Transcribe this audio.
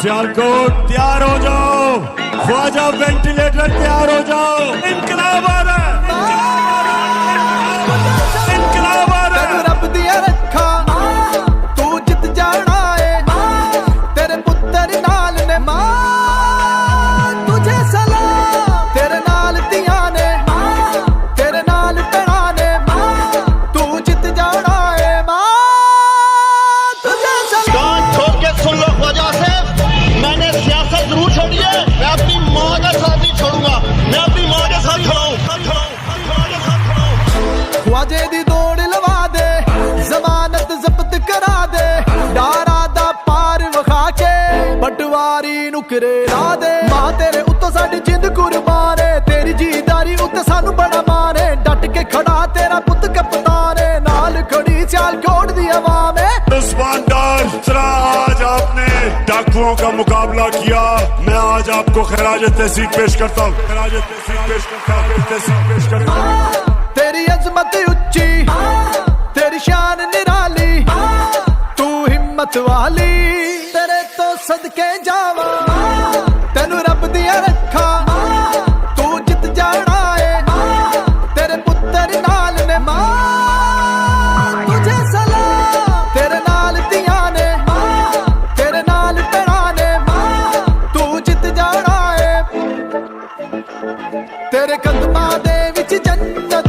सियालकोट तैयार हो जाओ, ख्वाजा वेंटिलेटर तैयार हो जाओ। इनकलाब आ रहा है, इनकलाब आ रहा है। रब दिया रखा तू जित जाना है, तेरे पुत्र नाल ने मां तुझे सलाम, तेरे नाल दिया ने तेरे नाल टना ने तू जित जाना है मां तुझे सलाम। कान ठोक के सुन लो ख्वाजा से, मैंने सियासत जरूर छोड़ी है, मैं अपनी माँ का साथ नहीं छोड़ूंगा, मैं अपनी माँ के साथ खड़ा हूँ। ख्वाजे दी दौड़ लवा दे, जमानत जब्त करा दे, डारा दा पार वखा के पटवारी नुकरे ला दे। मां तेरे उत्तों साडी जिंद कुर्बान है, तेरी जीदारी उत्ते सानू बड़ा मान है। डट के खड़ा तेरा पुत कप्तान है, नाल खड़ी सियालकोट दी अवाम है। उस्मान डार, जरा आज आपने डाकुओं का मुकाबला किया, मैं आज आपको खराज तहसीन पेश करता हूँ, खराज तहसीन पेश करता हूँ, तहसीन पेश करता हूँ। तेरी अजमत उच्ची, तेरी शान निराली, तू हिम्मत वाली, तेरे तो सदके जावा, तेनू रब दिया रखा तू जित जाना है, तेरे पुत्र नाल ने मां तुझे सलाम, तेरे नाल दिया ने तेरे नाल टना ने तू जित जाना है, तेरे कदमां दे विच जन्नत